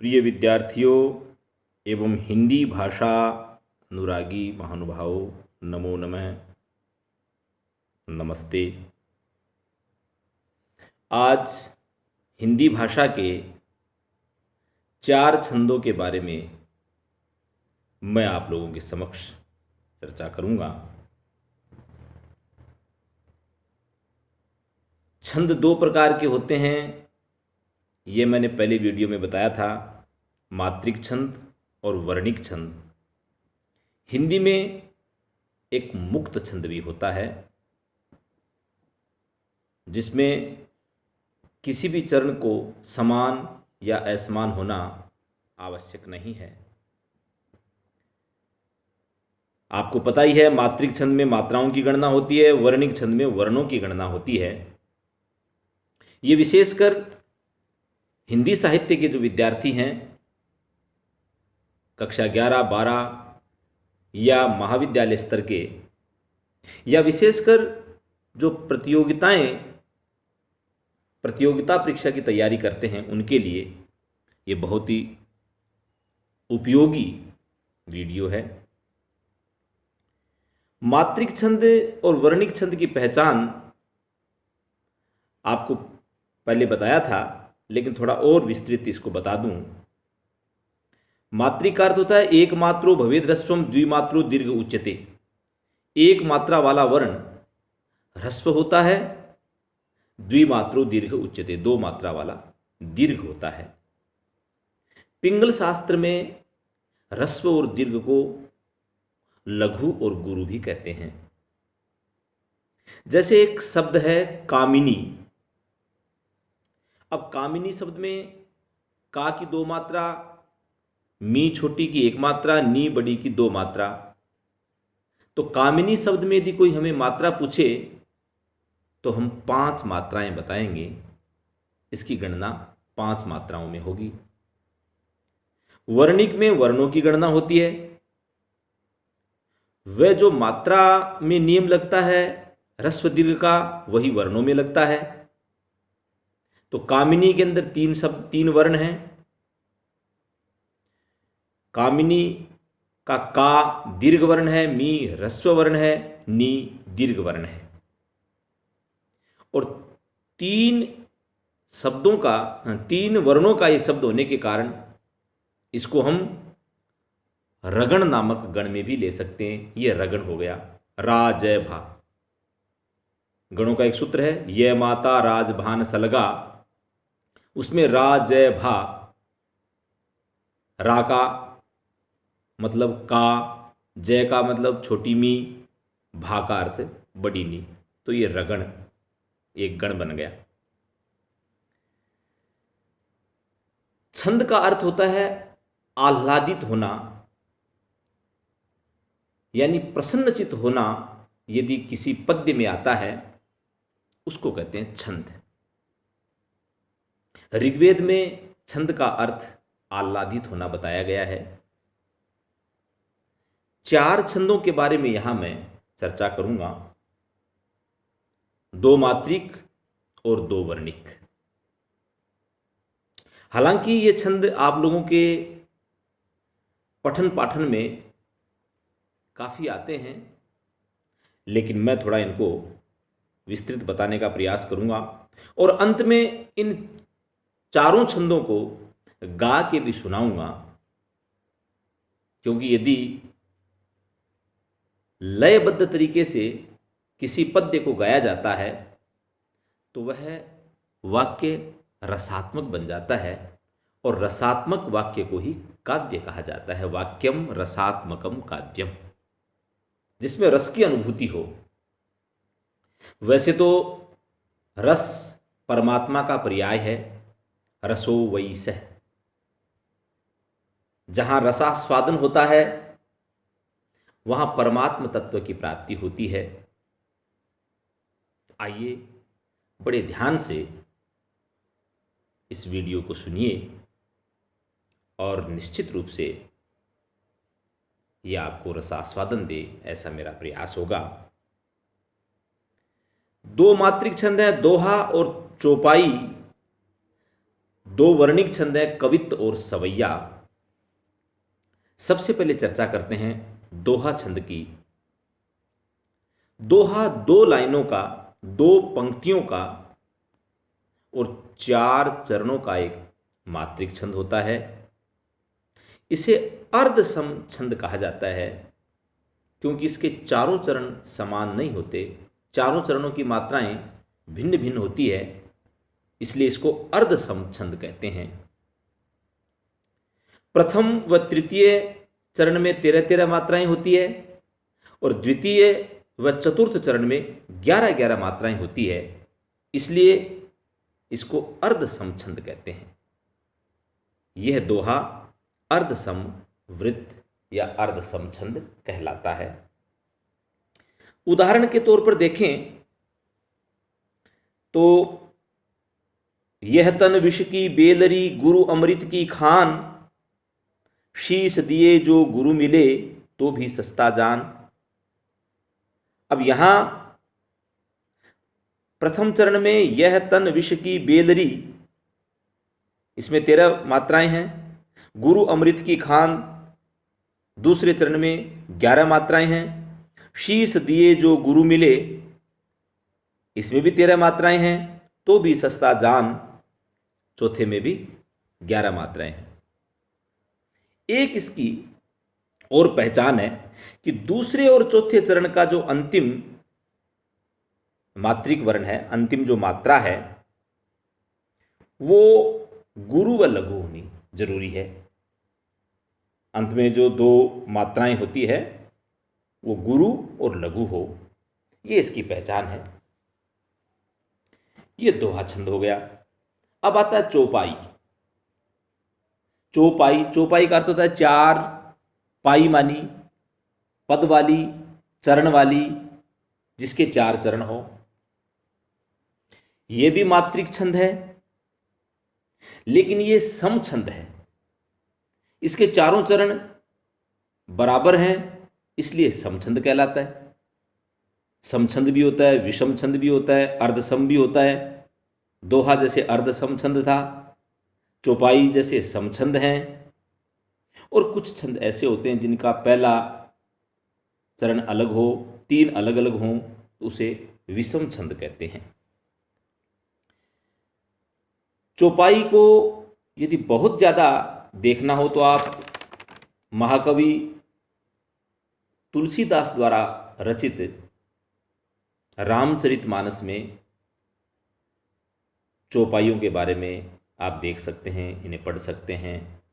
प्रिय विद्यार्थियों एवं हिंदी भाषा अनुरागी महानुभावों, नमो नमः, नमस्ते। आज हिंदी भाषा के 4 छंदों के बारे में मैं आप लोगों के समक्ष चर्चा करूंगा। छंद 2 प्रकार के होते हैं, ये मैंने पहले वीडियो में बताया था, मात्रिक छंद और वर्णिक छंद। हिंदी में एक मुक्त छंद भी होता है जिसमें किसी भी चरण को समान या असमान होना आवश्यक नहीं है। आपको पता ही है, मात्रिक छंद में मात्राओं की गणना होती है, वर्णिक छंद में वर्णों की गणना होती है। ये विशेषकर हिंदी साहित्य के जो विद्यार्थी हैं, कक्षा 11, 12 या महाविद्यालय स्तर के, या विशेषकर जो प्रतियोगिता परीक्षा की तैयारी करते हैं, उनके लिए ये बहुत ही उपयोगी वीडियो है। मात्रिक छंद और वर्णिक छंद की पहचान आपको पहले बताया था, लेकिन थोड़ा और विस्तृत इसको बता दूं। मात्रिक का अर्थ होता है एक मात्रो भवेद ह्रस्वम द्विमात्रो दीर्घ उच्यते। एक मात्रा वाला वर्ण ह्रस्व होता है, द्विमात्रो दीर्घ उच्यते, 2 मात्रा वाला दीर्घ होता है। पिंगल शास्त्र में ह्रस्व और दीर्घ को लघु और गुरु भी कहते हैं। जैसे एक शब्द है कामिनी। अब कामिनी शब्द में का की 2 मात्रा, मी छोटी की 1 मात्रा, नी बड़ी की 2 मात्रा। तो कामिनी शब्द में यदि कोई हमें मात्रा पूछे तो हम 5 मात्राएं बताएंगे। इसकी गणना 5 मात्राओं में होगी। वर्णिक में वर्णों की गणना होती है। वह जो मात्रा में नियम लगता है ह्रस्व दीर्घ का, वही वर्णों में लगता है। तो कामिनी के अंदर 3 वर्ण हैं। कामिनी का दीर्घ वर्ण है, मी ह्रस्व वर्ण है, नी दीर्घ वर्ण है। और 3 वर्णों का ये शब्द होने के कारण इसको हम रगण नामक गण में भी ले सकते हैं। ये रगण हो गया। रा जय भा, गणों का एक सूत्र है, ये माता राज भान सलगा। उसमें रा जय भा, रा का मतलब का, जय का मतलब छोटी मी, भा का अर्थ बड़ी नी। तो ये रगण एक गण बन गया। छंद का अर्थ होता है आह्लादित होना, यानी प्रसन्नचित होना। यदि किसी पद्य में आता है उसको कहते हैं छंद। ऋग्वेद में छंद का अर्थ आह्लादित होना बताया गया है। 4 छंदों के बारे में यहां मैं चर्चा करूंगा, 2 मात्रिक और 2 वर्णिक। हालांकि ये छंद आप लोगों के पठन पाठन में काफ़ी आते हैं, लेकिन मैं थोड़ा इनको विस्तृत बताने का प्रयास करूंगा। और अंत में इन 4 छंदों को गा के भी सुनाऊंगा, क्योंकि यदि लयबद्ध तरीके से किसी पद्य को गाया जाता है तो वह वाक्य रसात्मक बन जाता है, और रसात्मक वाक्य को ही काव्य कहा जाता है। वाक्यम रसात्मकम काव्यम, जिसमें रस की अनुभूति हो। वैसे तो रस परमात्मा का पर्याय है, रसो वै सः। जहां रसास्वादन होता है वहां परमात्म तत्व की प्राप्ति होती है। आइए बड़े ध्यान से इस वीडियो को सुनिए और निश्चित रूप से यह आपको रसास्वादन दे, ऐसा मेरा प्रयास होगा। 2 मात्रिक छंद है, दोहा और चौपाई। दो वर्णिक छंद है कवित्त और सवैया। सबसे पहले चर्चा करते हैं दोहा छंद की। दोहा दो लाइनों का, दो पंक्तियों का और चार चरणों का एक मात्रिक छंद होता है। इसे अर्धसम छंद कहा जाता है क्योंकि इसके चारों चरण समान नहीं होते, चारों चरणों की मात्राएं भिन्न भिन्न होती है, इसलिए इसको अर्धसम छंद कहते हैं। प्रथम व तृतीय चरण में 13-13 मात्राएं होती है और द्वितीय व चतुर्थ चरण में 11-11 मात्राएं होती है, इसलिए इसको अर्धसम छंद कहते हैं। यह दोहा अर्धसम वृत्त या अर्धसम छंद कहलाता है। उदाहरण के तौर पर देखें तो यह तन विष की बेलरी गुरु अमृत की खान, शीश दिए जो गुरु मिले तो भी सस्ता जान। अब यहां प्रथम चरण में यह तन विष की बेलरी, इसमें 13 मात्राएं हैं। गुरु अमृत की खान दूसरे चरण में 11 मात्राएं हैं। शीश दिए जो गुरु मिले, इसमें भी 13 मात्राएं हैं। तो भी सस्ता जान चौथे में भी 11 मात्राएं हैं। एक इसकी और पहचान है कि दूसरे और चौथे चरण का जो अंतिम मात्रिक वर्ण है, अंतिम जो मात्रा है, वो गुरु व लघु होनी जरूरी है। अंत में जो दो मात्राएं होती है वो गुरु और लघु हो, ये इसकी पहचान है। ये दोहा छंद हो गया। अब आता है चौपाई। चौपाई, चौपाई का अर्थ होता है चार, पाई मानी पद वाली, चरण वाली, जिसके 4 चरण हो। यह भी मात्रिक छंद है, लेकिन यह सम छंद है। इसके चारों चरण बराबर हैं, इसलिए समछंद कहलाता है। समछंद भी होता है, विषम छंद भी होता है, अर्धसम भी होता है। दोहा जैसे अर्धसम छंद था, चौपाई जैसे समछंद हैं, और कुछ छंद ऐसे होते हैं जिनका पहला चरण अलग हो, 3 अलग अलग हों, तो उसे विषम छंद कहते हैं। चौपाई को यदि बहुत ज़्यादा देखना हो तो आप महाकवि तुलसीदास द्वारा रचित रामचरितमानस में चौपाइयों के बारे में आप देख सकते हैं, इन्हें पढ़ सकते हैं।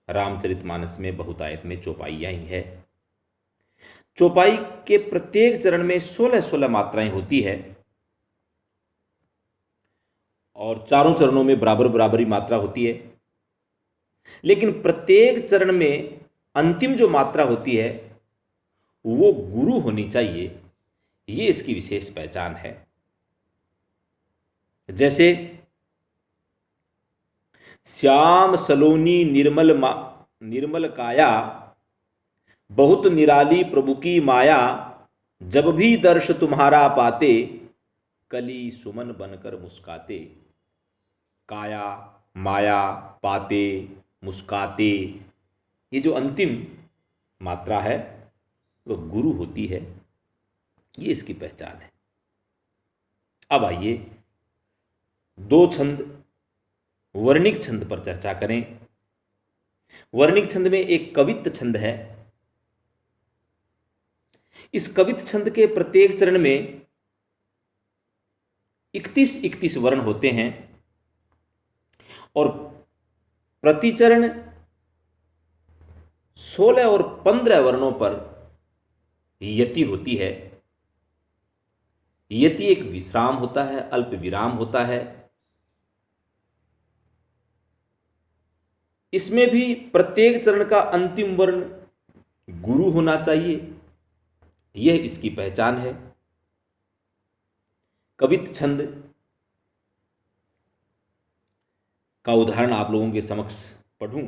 रामचरितमानस में बहुतायत में चौपाइयाँ ही है। चौपाई के प्रत्येक चरण में 16-16 मात्राएं होती है और चारों चरणों में बराबर बराबरी मात्रा होती है, लेकिन प्रत्येक चरण में अंतिम जो मात्रा होती है वो गुरु होनी चाहिए। ये इसकी विशेष पहचान है। जैसे श्याम सलोनी निर्मल काया, बहुत निराली प्रभु की माया, जब भी दर्श तुम्हारा पाते, कली सुमन बनकर मुस्काते। काया, माया, पाते, मुस्काते, ये जो अंतिम मात्रा है वह गुरु होती है। ये इसकी पहचान है। अब आइए 2 छंद वर्णिक छंद पर चर्चा करें। वर्णिक छंद में एक कवित्त छंद है। इस कवित्त छंद के प्रत्येक चरण में 31-31 वर्ण होते हैं और प्रति चरण 16 और 15 वर्णों पर यति होती है। यति एक विश्राम होता है, अल्प विराम होता है। इसमें भी प्रत्येक चरण का अंतिम वर्ण गुरु होना चाहिए। यह इसकी पहचान है। कवित्त छंद का उदाहरण आप लोगों के समक्ष पढ़ूं।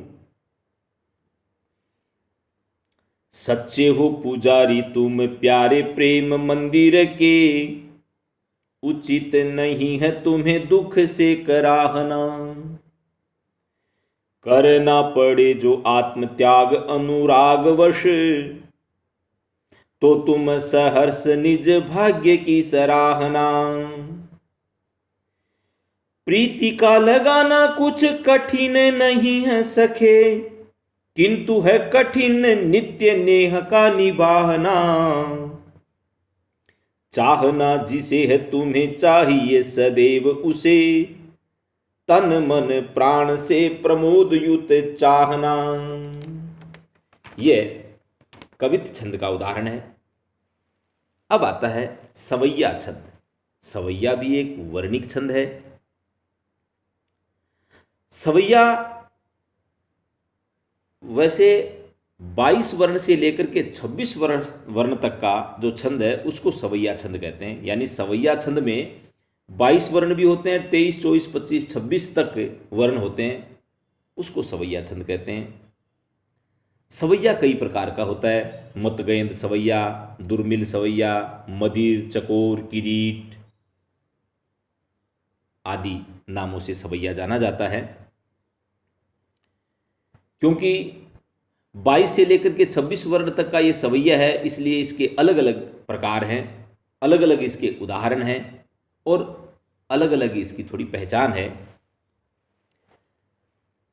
सच्चे हो पुजारी तुम प्यारे प्रेम मंदिर के, उचित नहीं है तुम्हें दुख से कराहना। करना पड़े जो आत्म त्याग अनुराग वश, तो तुम सहर्ष निज भाग्य की सराहना। प्रीति का लगाना कुछ कठिन नहीं है सखे, किंतु है कठिन नित्य नेह का निभाना। चाहना जिसे है तुम्हें चाहिए सदैव उसे, तन मन प्राण से प्रमोद युत चाहना। यह कवित छंद का उदाहरण है। अब आता है सवैया छंद। सवैया भी एक वर्णिक छंद है। सवैया वैसे 22 वर्ण से लेकर के 26 वर्ण तक का जो छंद है उसको सवैया छंद कहते हैं। यानी सवैया छंद में 22 वर्ण भी होते हैं, 23, 24, 25, 26 तक वर्ण होते हैं, उसको सवैया छंद कहते हैं। सवैया कई प्रकार का होता है। मतगयंद सवैया, दुर्मिल सवैया, मदिर, चकोर, किरीट आदि नामों से सवैया जाना जाता है। क्योंकि 22 से लेकर के 26 वर्ण तक का ये सवैया है, इसलिए इसके अलग अलग प्रकार हैं, अलग अलग इसके उदाहरण हैं और अलग अलग इसकी थोड़ी पहचान है।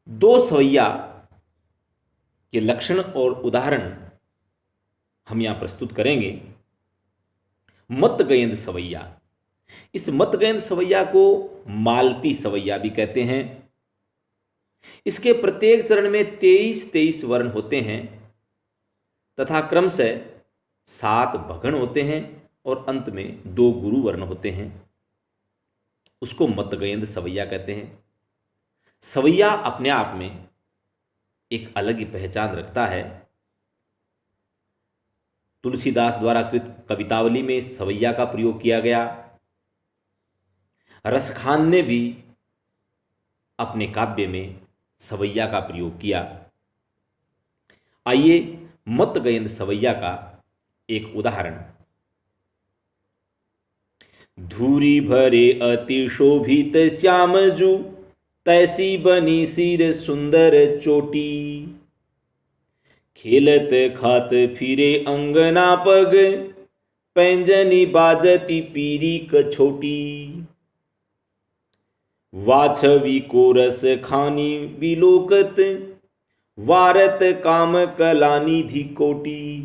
दो सवैया के लक्षण और उदाहरण हम यहां प्रस्तुत करेंगे। मतगयंद सवैया, इस मतगयंद सवैया को मालती सवैया भी कहते हैं। इसके प्रत्येक चरण में 23 वर्ण होते हैं तथा क्रमशः 7 भगण होते हैं और अंत में 2 गुरु वर्ण होते हैं। उसको मतगयंद सवैया कहते हैं। सवैया अपने आप में एक अलग ही पहचान रखता है। तुलसीदास द्वारा कृत कवितावली में सवैया का प्रयोग किया गया। रसखान ने भी अपने काव्य में सवैया का प्रयोग किया। आइए मतगयंद सवैया का एक उदाहरण। धूरी भरे अति शोभित श्यामजू, तैसी बनी सिर सुंदर चोटी। खेलत खात फिरे अंगना पग, पैंजनी बाजती पीरी कछोटी। वाछवी को रस खानी विलोकत, वारत काम कलानी धी कोटी।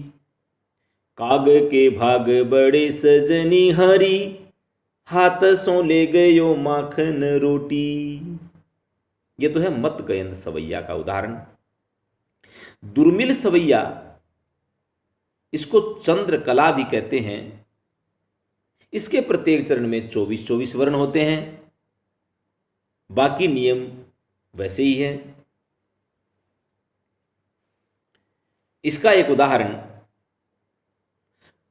काग के भाग बड़े सजनी हरी, हाथ सो ले गयो माखन रोटी। ये तो है मतगयंद सवैया का उदाहरण। दुर्मिल सवैया, इसको चंद्रकला भी कहते हैं। इसके प्रत्येक चरण में 24 वर्ण होते हैं। बाकी नियम वैसे ही है। इसका एक उदाहरण,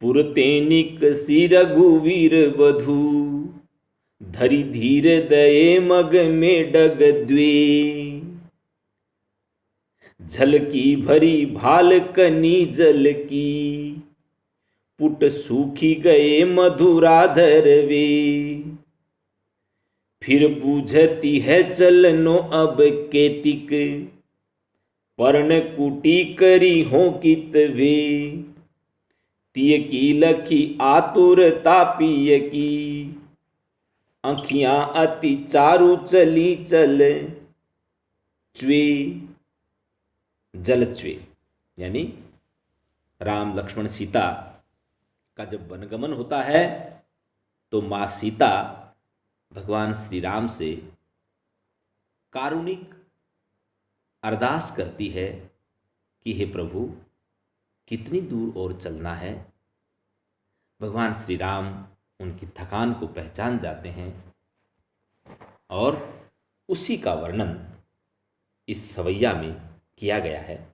पुरतेनिक सी रघुवीर वधू, धरी धीर दये मग में डग द्वे। झलकी भरी भाल कनी जल की, पुट सूखी गए मधुराधर वे। फिर बूझती है चलनो अब केतिक, पर्ण कुटी करी हो कित वे। तिय की लखी आतुर तापिय की, आँखियां अति चारु चली चल च्वे। जल च्वे यानी राम लक्ष्मण सीता का जब वनगमन होता है तो माँ सीता भगवान श्री राम से कारुणिक अरदास करती है कि हे प्रभु, कितनी दूर और चलना है। भगवान श्री राम उनकी थकान को पहचान जाते हैं और उसी का वर्णन इस सवैया में किया गया है।